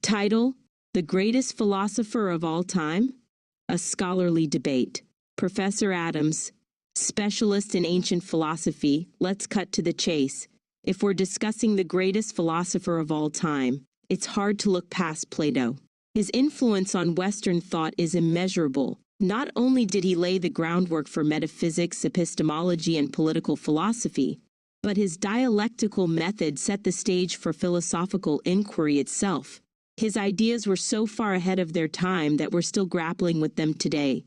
Title: The Greatest Philosopher of All Time? A Scholarly Debate. Professor Adams, specialist in ancient philosophy, let's cut to the chase. If we're discussing the greatest philosopher of all time, it's hard to look past Plato. His influence on Western thought is immeasurable. Not only did he lay the groundwork for metaphysics, epistemology, and political philosophy, but his dialectical method set the stage for philosophical inquiry itself. His ideas were so far ahead of their time that we're still grappling with them today.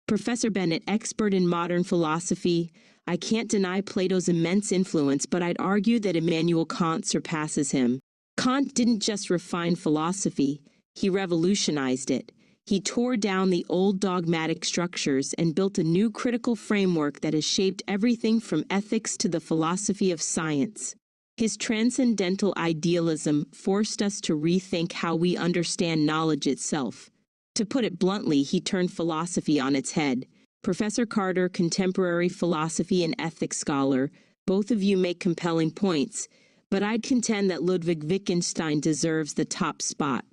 Professor Bennett, expert in modern philosophy, I can't deny Plato's immense influence, but I'd argue that Immanuel Kant surpasses him. Kant didn't just refine philosophy, he revolutionized it. He tore down the old dogmatic structures and built a new critical framework that has shaped everything from ethics to the philosophy of science. His transcendental idealism forced us to rethink how we understand knowledge itself. To put it bluntly, he turned philosophy on its head. Professor Carter, contemporary philosophy and ethics scholar, both of you make compelling points, but I'd contend that Ludwig Wittgenstein deserves the top spot.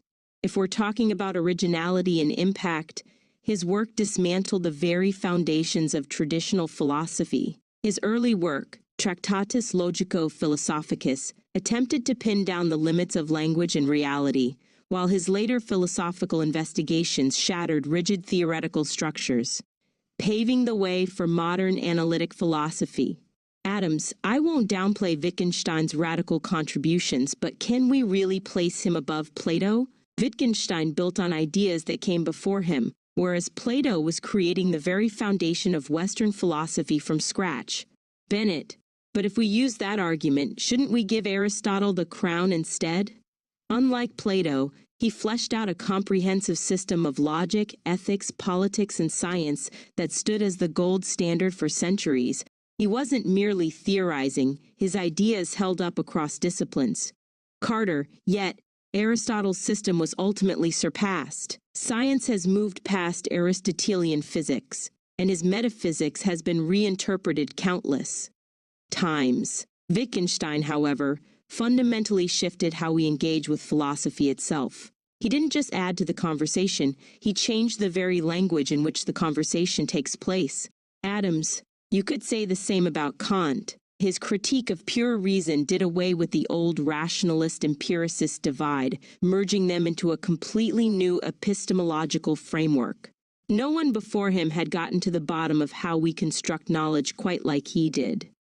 If we're talking about originality and impact, his work dismantled the very foundations of traditional philosophy. His early work, Tractatus Logico-Philosophicus, attempted to pin down the limits of language and reality, while his later philosophical investigations shattered rigid theoretical structures, paving the way for modern analytic philosophy. Adams, I won't downplay Wittgenstein's radical contributions, but can we really place him above Plato? Wittgenstein built on ideas that came before him, whereas Plato was creating the very foundation of Western philosophy from scratch. Bennett, but if we use that argument, shouldn't we give Aristotle the crown instead? Unlike Plato, he fleshed out a comprehensive system of logic, ethics, politics, and science that stood as the gold standard for centuries. He wasn't merely theorizing, his ideas held up across disciplines. Carter, yet, Aristotle's system was ultimately surpassed. Science has moved past Aristotelian physics, and his metaphysics has been reinterpreted countless times. Wittgenstein, however, fundamentally shifted how we engage with philosophy itself. He didn't just add to the conversation, he changed the very language in which the conversation takes place. Adams, you could say the same about Kant. His critique of pure reason did away with the old rationalist-empiricist divide, merging them into a completely new epistemological framework. No one before him had gotten to the bottom of how we construct knowledge quite like he did.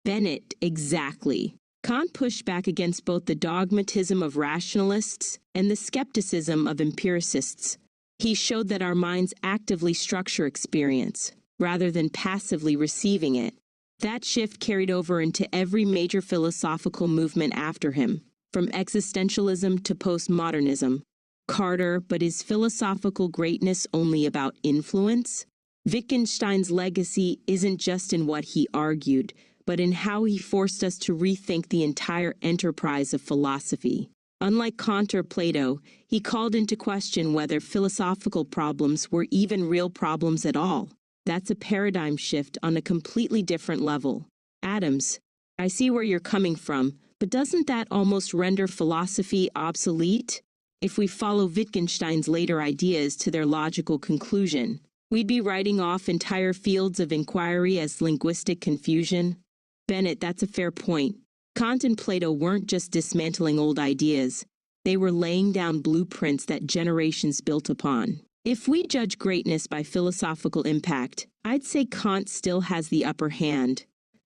Bennett, exactly. Kant pushed back against both the dogmatism of rationalists and the skepticism of empiricists. He showed that our minds actively structure experience, rather than passively receiving it. That shift carried over into every major philosophical movement after him, from existentialism to postmodernism. Carter, but is philosophical greatness only about influence? Wittgenstein's legacy isn't just in what he argued, but in how he forced us to rethink the entire enterprise of philosophy. Unlike Kant or Plato, he called into question whether philosophical problems were even real problems at all. That's a paradigm shift on a completely different level. Adams, I see where you're coming from, but doesn't that almost render philosophy obsolete? If we follow Wittgenstein's later ideas to their logical conclusion, we'd be writing off entire fields of inquiry as linguistic confusion. Bennett, that's a fair point. Kant and Plato weren't just dismantling old ideas. They were laying down blueprints that generations built upon. If we judge greatness by philosophical impact, I'd say Kant still has the upper hand.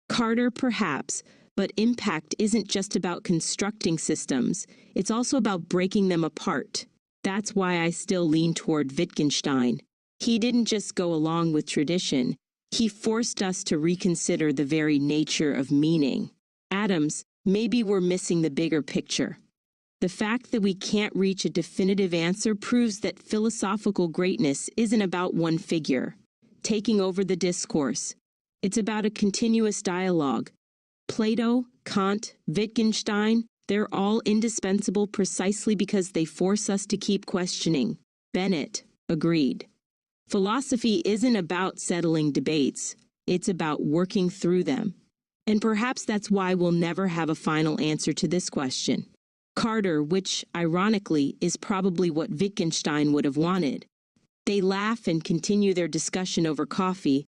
Carter, perhaps, but impact isn't just about constructing systems. It's also about breaking them apart. That's why I still lean toward Wittgenstein. He didn't just go along with tradition. He forced us to reconsider the very nature of meaning. Adams, maybe we're missing the bigger picture. The fact that we can't reach a definitive answer proves that philosophical greatness isn't about one figure taking over the discourse. It's about a continuous dialogue. Plato, Kant, Wittgenstein, they're all indispensable precisely because they force us to keep questioning. Bennett, agreed. Philosophy isn't about settling debates. It's about working through them. And perhaps that's why we'll never have a final answer to this question. Carter, which, ironically, is probably what Wittgenstein would have wanted. They laugh and continue their discussion over coffee,